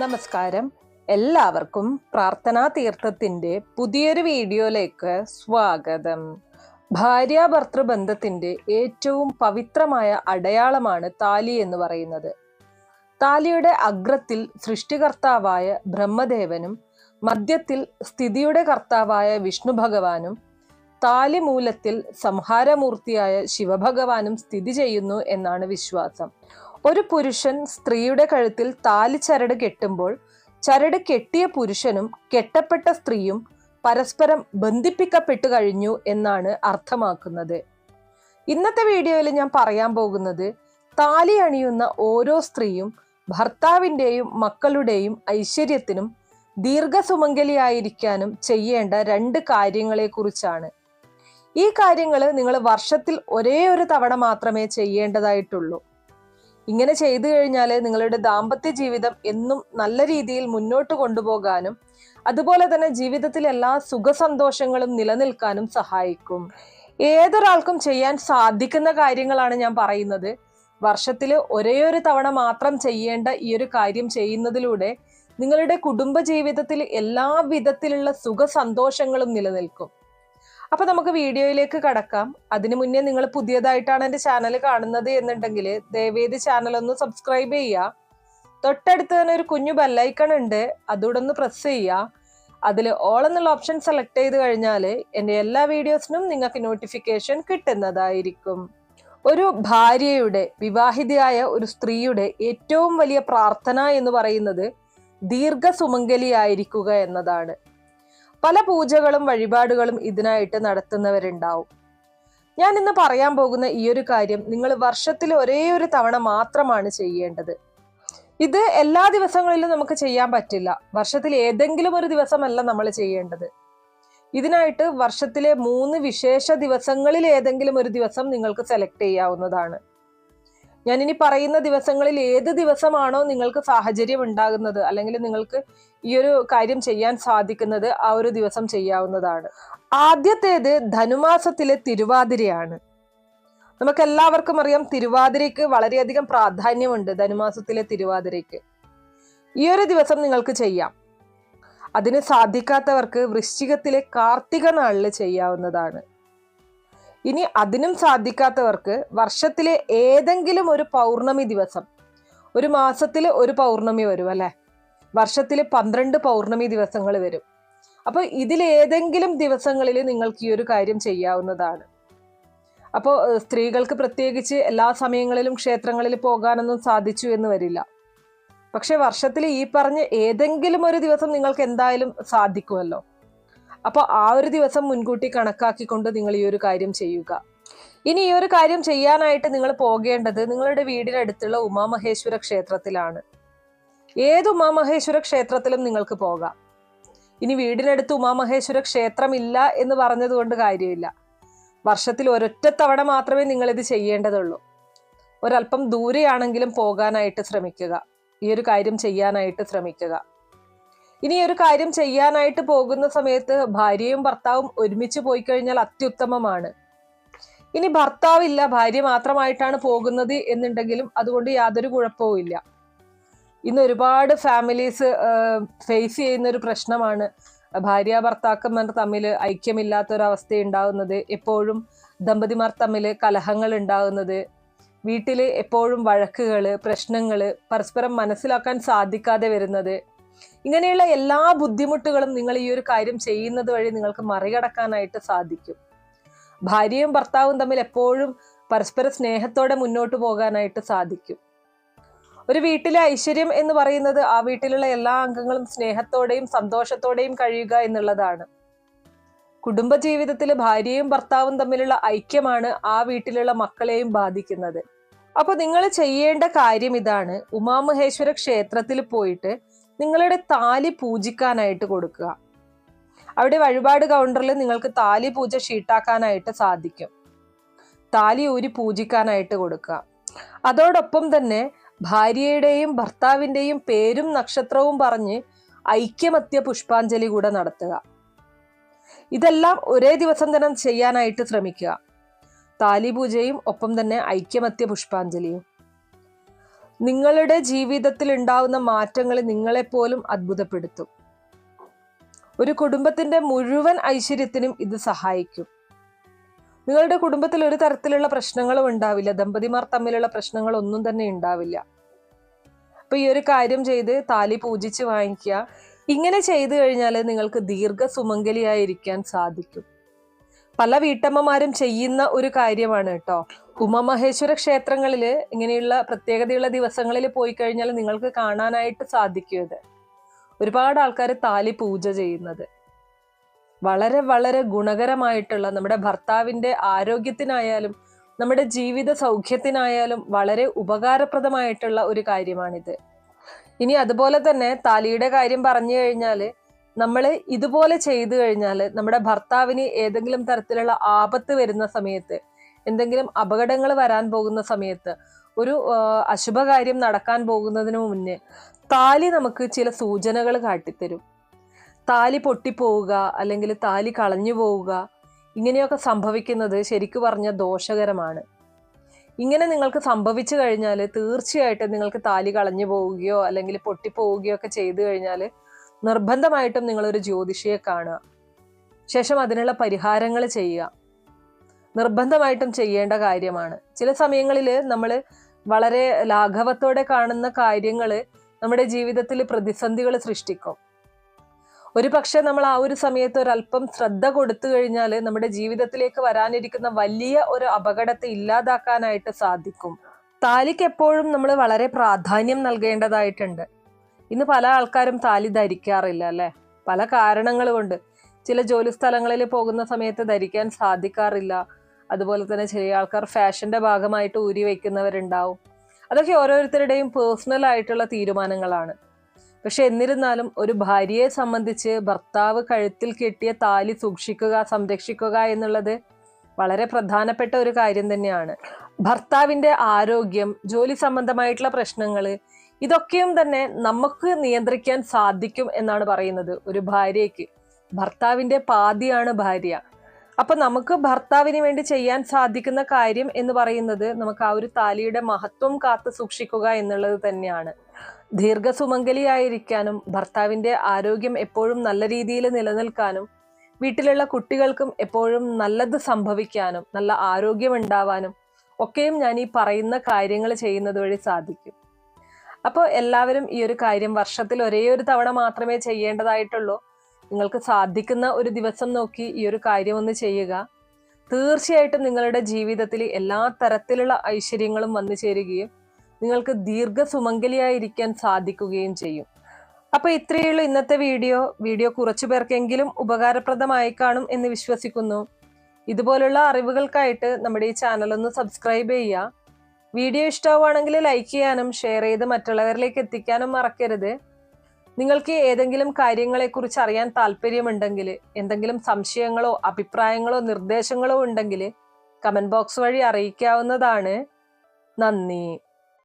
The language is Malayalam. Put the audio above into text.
നമസ്കാരം. എല്ലാവർക്കും പ്രാർത്ഥനാ തീർത്ഥത്തിന്റെ പുതിയൊരു വീഡിയോയിലേക്ക് സ്വാഗതം. ഭാര്യാഭർത്തൃ ബന്ധത്തിന്റെ ഏറ്റവും പവിത്രമായ അടയാളമാണ് താലി എന്ന് പറയുന്നത്. താലിയുടെ അഗ്രത്തിൽ സൃഷ്ടികർത്താവായ ബ്രഹ്മദേവനും മധ്യത്തിൽ സ്ഥിതിയുടെ കർത്താവായ വിഷ്ണു ഭഗവാനും താലിമൂലത്തിൽ സംഹാരമൂർത്തിയായ ശിവഭഗവാനും സ്ഥിതി ചെയ്യുന്നു എന്നാണ് വിശ്വാസം. ഒരു പുരുഷൻ സ്ത്രീയുടെ കഴുത്തിൽ താലിച്ചരട് കെട്ടുമ്പോൾ ചരട് കെട്ടിയ പുരുഷനും കെട്ടപ്പെട്ട സ്ത്രീയും പരസ്പരം ബന്ധിപ്പിക്കപ്പെട്ടു കഴിഞ്ഞു എന്നാണ് അർത്ഥമാക്കുന്നത്. ഇന്നത്തെ വീഡിയോയിൽ ഞാൻ പറയാൻ പോകുന്നത് താലി അണിയുന്ന ഓരോ സ്ത്രീയും ഭർത്താവിൻ്റെയും മക്കളുടെയും ഐശ്വര്യത്തിനും ദീർഘസുമംഗലിയായിരിക്കാനും ചെയ്യേണ്ട 2 കാര്യങ്ങളെ കുറിച്ചാണ്. ഈ കാര്യങ്ങൾ നിങ്ങൾ വർഷത്തിൽ ഒരേ ഒരു തവണ മാത്രമേ ചെയ്യേണ്ടതായിട്ടുള്ളൂ. ഇങ്ങനെ ചെയ്തു കഴിഞ്ഞാൽ നിങ്ങളുടെ ദാമ്പത്യ ജീവിതം എന്നും നല്ല രീതിയിൽ മുന്നോട്ട് കൊണ്ടുപോകാനും അതുപോലെ തന്നെ ജീവിതത്തിൽ എല്ലാ സുഖസന്തോഷങ്ങളും നിലനിൽക്കാനും സഹായിക്കും. ഏതൊരാൾക്കും ചെയ്യാൻ സാധിക്കുന്ന കാര്യങ്ങളാണ് ഞാൻ പറയുന്നത്. വർഷത്തിൽ ഒരേ ഒരു തവണ മാത്രം ചെയ്യേണ്ട ഈ ഒരു കാര്യം ചെയ്യുന്നതിലൂടെ നിങ്ങളുടെ കുടുംബ ജീവിതത്തിൽ എല്ലാ വിധത്തിലുള്ള സുഖസന്തോഷങ്ങളും നിലനിൽക്കും. അപ്പൊ നമുക്ക് വീഡിയോയിലേക്ക് കടക്കാം. അതിനു മുന്നേ നിങ്ങൾ പുതിയതായിട്ടാണ് എൻ്റെ ചാനൽ കാണുന്നത് എന്നുണ്ടെങ്കിൽ ദയവേത് ചാനൽ ഒന്ന് സബ്സ്ക്രൈബ് ചെയ്യുക. തൊട്ടടുത്ത് തന്നെ ഒരു കുഞ്ഞു ബെല്ലൈക്കൺ ഉണ്ട്, അതുകൂടെ ഒന്ന് പ്രസ് ചെയ്യുക. അതിൽ ഓൾ എന്നുള്ള ഓപ്ഷൻ സെലക്ട് ചെയ്ത് കഴിഞ്ഞാൽ എൻ്റെ എല്ലാ വീഡിയോസിനും നിങ്ങൾക്ക് നോട്ടിഫിക്കേഷൻ കിട്ടുന്നതായിരിക്കും. ഒരു ഭാര്യയുടെ, വിവാഹിതയായ ഒരു സ്ത്രീയുടെ ഏറ്റവും വലിയ പ്രാർത്ഥന എന്ന് പറയുന്നത് ദീർഘസുമംഗലിയായിരിക്കുക എന്നതാണ്. പല പൂജകളും വഴിപാടുകളും ഇതിനായിട്ട് നടത്തുന്നവരുണ്ടാവും. ഞാൻ ഇന്ന് പറയാൻ പോകുന്ന ഈ ഒരു കാര്യം നിങ്ങൾ വർഷത്തിൽ ഒരേ ഒരു തവണ മാത്രമാണ് ചെയ്യേണ്ടത്. ഇത് എല്ലാ ദിവസങ്ങളിലും നമുക്ക് ചെയ്യാൻ പറ്റില്ല. വർഷത്തിൽ ഏതെങ്കിലും ഒരു ദിവസമല്ല നമ്മൾ ചെയ്യേണ്ടത്. ഇതിനായിട്ട് വർഷത്തിലെ 3 വിശേഷ ദിവസങ്ങളിൽ ഏതെങ്കിലും ഒരു ദിവസം നിങ്ങൾക്ക് സെലക്ട് ചെയ്യാവുന്നതാണ്. ഞാൻ ഇനി പറയുന്ന ദിവസങ്ങളിൽ ഏത് ദിവസമാണോ നിങ്ങൾക്ക് സാഹചര്യം ഉണ്ടാകുന്നത്, അല്ലെങ്കിൽ നിങ്ങൾക്ക് ഈ ഒരു കാര്യം ചെയ്യാൻ സാധിക്കുന്നത്, ആ ഒരു ദിവസം ചെയ്യാവുന്നതാണ്. ആദ്യത്തേത് ധനുമാസത്തിലെ തിരുവാതിരയാണ്. നമുക്ക് എല്ലാവർക്കും അറിയാം, തിരുവാതിരയ്ക്ക് വളരെയധികം പ്രാധാന്യമുണ്ട്. ധനുമാസത്തിലെ തിരുവാതിരയ്ക്ക് ഈ ഒരു ദിവസം നിങ്ങൾക്ക് ചെയ്യാം. അതിന് സാധിക്കാത്തവർക്ക് വൃശ്ചികത്തിലെ കാർത്തിക നാളിൽ ചെയ്യാവുന്നതാണ്. ഇനി അതിനും സാധിക്കാത്തവർക്ക് വർഷത്തിലെ ഏതെങ്കിലും ഒരു പൗർണമി ദിവസം, ഒരു മാസത്തിൽ ഒരു പൗർണമി വരും അല്ലെ, വർഷത്തിൽ 12 പൗർണമി ദിവസങ്ങൾ വരും. അപ്പോൾ ഇതിലേതെങ്കിലും ദിവസങ്ങളിൽ നിങ്ങൾക്ക് ഈ ഒരു കാര്യം ചെയ്യാവുന്നതാണ്. അപ്പോൾ സ്ത്രീകൾക്ക് പ്രത്യേകിച്ച് എല്ലാ സമയങ്ങളിലും ക്ഷേത്രങ്ങളിൽ പോകാനൊന്നും സാധിച്ചു എന്ന് വരില്ല. പക്ഷെ വർഷത്തിൽ ഈ പറഞ്ഞ ഏതെങ്കിലും ഒരു ദിവസം നിങ്ങൾക്ക് എന്തായാലും സാധിക്കുമല്ലോ. അപ്പോൾ ആ ഒരു ദിവസം മുൻകൂട്ടി കണക്കാക്കിക്കൊണ്ട് നിങ്ങൾ ഈ ഒരു കാര്യം ചെയ്യുക. ഇനി ഈ ഒരു കാര്യം ചെയ്യാനായിട്ട് നിങ്ങൾ പോകേണ്ടത് നിങ്ങളുടെ വീടിനടുത്തുള്ള ഉമാമഹേശ്വര ക്ഷേത്രത്തിലാണ്. ഏത് ഉമാമഹേശ്വര ക്ഷേത്രത്തിലും നിങ്ങൾക്ക് പോകാം. ഇനി വീടിനടുത്ത് ഉമാമഹേശ്വര ക്ഷേത്രമില്ല എന്ന് പറഞ്ഞതുകൊണ്ട് കാര്യമില്ല. വർഷത്തിൽ ഒരൊറ്റ തവണ മാത്രമേ നിങ്ങൾ ഇത് ചെയ്യേണ്ടതുള്ളൂ. ഒരല്പം ദൂരെയാണെങ്കിലും പോകാനായിട്ട് ശ്രമിക്കുക. ഈ ഒരു കാര്യം ചെയ്യാനായിട്ട് ശ്രമിക്കുക. ഇനി ഒരു കാര്യം ചെയ്യാനായിട്ട് പോകുന്ന സമയത്ത് ഭാര്യയും ഭർത്താവും ഒരുമിച്ച് പോയി കഴിഞ്ഞാൽ അത്യുത്തമമാണ്. ഇനി ഭർത്താവില്ല, ഭാര്യ മാത്രമായിട്ടാണ് പോകുന്നത് എന്നുണ്ടെങ്കിലും അതുകൊണ്ട് യാതൊരു കുഴപ്പവും ഇല്ല. ഇന്ന് ഒരുപാട് ഫാമിലീസ് ഫേസ് ചെയ്യുന്ന ഒരു പ്രശ്നമാണ് ഭാര്യ ഭർത്താക്കന്മാർ തമ്മിൽ ഐക്യമില്ലാത്തൊരവസ്ഥ ഉണ്ടാകുന്നത്, എപ്പോഴും ദമ്പതിമാർ തമ്മിൽ കലഹങ്ങൾ ഉണ്ടാകുന്നത്, വീട്ടിൽ എപ്പോഴും വഴക്കുകൾ, പ്രശ്നങ്ങൾ, പരസ്പരം മനസ്സിലാക്കാൻ സാധിക്കാതെ വരുന്നത്. ഇങ്ങനെയുള്ള എല്ലാ ബുദ്ധിമുട്ടുകളും നിങ്ങൾ ഈ ഒരു കാര്യം ചെയ്യുന്നത് വഴി നിങ്ങൾക്ക് മറികടക്കാനായിട്ട് സാധിക്കും. ഭാര്യയും ഭർത്താവും തമ്മിൽ എപ്പോഴും പരസ്പര സ്നേഹത്തോടെ മുന്നോട്ട് പോകാനായിട്ട് സാധിക്കും. ഒരു വീട്ടിലെ ഐശ്വര്യം എന്ന് പറയുന്നത് ആ വീട്ടിലുള്ള എല്ലാ അംഗങ്ങളും സ്നേഹത്തോടെയും സന്തോഷത്തോടെയും കഴിയുക എന്നുള്ളതാണ്. കുടുംബജീവിതത്തിൽ ഭാര്യയും ഭർത്താവും തമ്മിലുള്ള ഐക്യമാണ് ആ വീട്ടിലുള്ള മക്കളെയും ബാധിക്കുന്നത്. അപ്പൊ നിങ്ങൾ ചെയ്യേണ്ട കാര്യം ഇതാണ്: ഉമാമഹേശ്വര ക്ഷേത്രത്തിൽ പോയിട്ട് നിങ്ങളുടെ താലി പൂജിക്കാനായിട്ട് കൊടുക്കുക. അവിടെ വഴിപാട് കൗണ്ടറിൽ നിങ്ങൾക്ക് താലി പൂജ ഷീട്ടാക്കാനായിട്ട് സാധിക്കും. താലി ഊരി പൂജിക്കാനായിട്ട് കൊടുക്കുക. അതോടൊപ്പം തന്നെ ഭാര്യയുടെയും ഭർത്താവിൻ്റെയും പേരും നക്ഷത്രവും പറഞ്ഞ് ഐക്യമത്യ പുഷ്പാഞ്ജലി കൂടെ നടത്തുക. ഇതെല്ലാം ഒരേ ദിവസം തന്നെ ചെയ്യാനായിട്ട് ശ്രമിക്കുക. താലി പൂജയും ഒപ്പം തന്നെ ഐക്യമത്യ പുഷ്പാഞ്ജലിയും. നിങ്ങളുടെ ജീവിതത്തിൽ ഉണ്ടാവുന്ന മാറ്റങ്ങൾ നിങ്ങളെപ്പോലും അത്ഭുതപ്പെടുത്തും. ഒരു കുടുംബത്തിന്റെ മുഴുവൻ ഐശ്വര്യത്തിനും ഇത് സഹായിക്കും. നിങ്ങളുടെ കുടുംബത്തിൽ ഒരു തരത്തിലുള്ള പ്രശ്നങ്ങളും ഉണ്ടാവില്ല, ദമ്പതിമാർ തമ്മിലുള്ള പ്രശ്നങ്ങളൊന്നും തന്നെ ഉണ്ടാവില്ല. അപ്പൊ ഈ ഒരു കാര്യം ചെയ്ത് താലി പൂജിച്ച് വാങ്ങിക്കുക. ഇങ്ങനെ ചെയ്തു കഴിഞ്ഞാൽ നിങ്ങൾക്ക് ദീർഘസുമംഗലിയായിരിക്കാൻ സാധിക്കും. പല വീട്ടമ്മമാരും ചെയ്യുന്ന ഒരു കാര്യമാണ് കേട്ടോ. ഉമാമഹേശ്വര ക്ഷേത്രങ്ങളിൽ ഇങ്ങനെയുള്ള പ്രത്യേകതയുള്ള ദിവസങ്ങളിൽ പോയി കഴിഞ്ഞാൽ നിങ്ങൾക്ക് കാണാനായിട്ട് സാധിക്കും. ഇത് ഒരുപാട് ആൾക്കാർ താലി പൂജ ചെയ്യുന്നത് വളരെ വളരെ ഗുണകരമായിട്ടുള്ള, നമ്മുടെ ഭർത്താവിന്റെ ആരോഗ്യത്തിനായാലും നമ്മുടെ ജീവിത സൗഖ്യത്തിനായാലും വളരെ ഉപകാരപ്രദമായിട്ടുള്ള ഒരു കാര്യമാണിത്. ഇനി അതുപോലെ തന്നെ താലിയുടെ കാര്യം പറഞ്ഞു കഴിഞ്ഞാൽ നമ്മൾ ഇതുപോലെ ചെയ്തു കഴിഞ്ഞാൽ നമ്മുടെ ഭർത്താവിന് ഏതെങ്കിലും തരത്തിലുള്ള ആപത്ത് വരുന്ന സമയത്ത്, എന്തെങ്കിലും അപകടങ്ങൾ വരാൻ പോകുന്ന സമയത്ത്, ഒരു അശുഭകാര്യം നടക്കാൻ പോകുന്നതിന് മുന്നേ താലി നമുക്ക് ചില സൂചനകൾ കാട്ടിത്തരും. താലി പൊട്ടിപ്പോവുക അല്ലെങ്കിൽ താലി കളഞ്ഞു പോവുക, ഇങ്ങനെയൊക്കെ സംഭവിക്കുന്നത് ശരിക്കു പറഞ്ഞ ദോഷകരമാണ്. ഇങ്ങനെ നിങ്ങൾക്ക് സംഭവിച്ചു കഴിഞ്ഞാൽ തീർച്ചയായിട്ടും നിങ്ങൾക്ക് താലി കളഞ്ഞു പോവുകയോ അല്ലെങ്കിൽ പൊട്ടിപ്പോവുകയോ ഒക്കെ ചെയ്തു കഴിഞ്ഞാൽ നിർബന്ധമായിട്ടും നിങ്ങളൊരു ജ്യോതിഷിയെ കാണുക. ശേഷം അതിനുള്ള പരിഹാരങ്ങൾ ചെയ്യുക. നിർബന്ധമായിട്ടും ചെയ്യേണ്ട കാര്യമാണ്. ചില സമയങ്ങളിൽ നമ്മൾ വളരെ ലാഘവത്തോടെ കാണുന്ന കാര്യങ്ങൾ നമ്മുടെ ജീവിതത്തിൽ പ്രതിസന്ധികൾ സൃഷ്ടിക്കും. ഒരു പക്ഷെ നമ്മൾ ആ ഒരു സമയത്ത് ഒരല്പം ശ്രദ്ധ കൊടുത്തു കഴിഞ്ഞാൽ നമ്മുടെ ജീവിതത്തിലേക്ക് വരാനിരിക്കുന്ന വലിയ ഒരു അപകടത്തെ ഇല്ലാതാക്കാനായിട്ട് സാധിക്കും. താലിക്ക് എപ്പോഴും നമ്മൾ വളരെ പ്രാധാന്യം നൽകേണ്ടതായിട്ടുണ്ട്. ഇന്ന് പല ആൾക്കാരും താലി ധരിക്കാറില്ല അല്ലെ, പല കാരണങ്ങൾ കൊണ്ട്. ചില ജോലി സ്ഥലങ്ങളിൽ പോകുന്ന സമയത്ത് ധരിക്കാൻ സാധിക്കാറില്ല. അതുപോലെ തന്നെ ചില ആൾക്കാർ ഫാഷന്റെ ഭാഗമായിട്ട് ഊരി വയ്ക്കുന്നവരുണ്ടാവും. അതൊക്കെ ഓരോരുത്തരുടെയും പേഴ്സണൽ ആയിട്ടുള്ള തീരുമാനങ്ങളാണ്. പക്ഷെ എന്നിരുന്നാലും ഒരു ഭാര്യയെ സംബന്ധിച്ച് ഭർത്താവ് കഴുത്തിൽ കെട്ടിയ താലി സൂക്ഷിക്കുക, സംരക്ഷിക്കുക എന്നുള്ളത് വളരെ പ്രധാനപ്പെട്ട ഒരു കാര്യം തന്നെയാണ്. ഭർത്താവിന്റെ ആരോഗ്യം, ജോലി സംബന്ധമായിട്ടുള്ള പ്രശ്നങ്ങൾ, ഇതൊക്കെയും തന്നെ നമുക്ക് നിയന്ത്രിക്കാൻ സാധിക്കും എന്നാണ് പറയുന്നത്. ഒരു ഭാര്യയ്ക്ക് ഭർത്താവിന്റെ പാതിയാണ് ഭാര്യ. അപ്പൊ നമുക്ക് ഭർത്താവിന് വേണ്ടി ചെയ്യാൻ സാധിക്കുന്ന കാര്യം എന്ന് പറയുന്നത് നമുക്ക് ആ ഒരു താലിയുടെ മഹത്വം കാത്തു സൂക്ഷിക്കുക എന്നുള്ളത് തന്നെയാണ്. ദീർഘസുമംഗലിയായിരിക്കാനും ഭർത്താവിന്റെ ആരോഗ്യം എപ്പോഴും നല്ല രീതിയിൽ നിലനിൽക്കാനും വീട്ടിലുള്ള കുട്ടികൾക്കും എപ്പോഴും നല്ലത് സംഭവിക്കാനും നല്ല ആരോഗ്യം ഉണ്ടാവാനും ഒക്കെയും ഞാൻ ഈ പറയുന്ന കാര്യങ്ങൾ ചെയ്യുന്നത് വഴി സാധിക്കും. അപ്പോൾ എല്ലാവരും ഈ ഒരു കാര്യം വർഷത്തിൽ ഒരേ ഒരു തവണ മാത്രമേ ചെയ്യേണ്ടതായിട്ടുള്ളൂ. നിങ്ങൾക്ക് സാധിക്കുന്ന ഒരു ദിവസം നോക്കി ഈ ഒരു കാര്യം ഒന്ന് ചെയ്യുക. തീർച്ചയായിട്ടും നിങ്ങളുടെ ജീവിതത്തിൽ എല്ലാ തരത്തിലുള്ള ഐശ്വര്യങ്ങളും വന്നു ചേരുകയും നിങ്ങൾക്ക് ദീർഘസുമംഗലിയായിരിക്കാൻ സാധിക്കുകയും ചെയ്യും. അപ്പൊ ഇത്രയേ ഉള്ളൂ ഇന്നത്തെ വീഡിയോ കുറച്ചു പേർക്കെങ്കിലും ഉപകാരപ്രദമായി കാണും എന്ന് വിശ്വസിക്കുന്നു. ഇതുപോലുള്ള അറിവുകൾക്കായിട്ട് നമ്മുടെ ഈ ചാനൽ ഒന്ന് സബ്സ്ക്രൈബ് ചെയ്യുക. വീഡിയോ ഇഷ്ടമാവുകയാണെങ്കിൽ ലൈക്ക് ചെയ്യാനും ഷെയർ ചെയ്ത് മറ്റുള്ളവരിലേക്ക് എത്തിക്കാനും മറക്കരുത്. നിങ്ങൾക്ക് ഏതെങ്കിലും കാര്യങ്ങളെക്കുറിച്ച് അറിയാൻ താല്പര്യമുണ്ടെങ്കിൽ, എന്തെങ്കിലും സംശയങ്ങളോ അഭിപ്രായങ്ങളോ നിർദ്ദേശങ്ങളോ ഉണ്ടെങ്കിൽ കമന്റ് ബോക്സ് വഴി അറിയിക്കാവുന്നതാണ്. നന്ദി.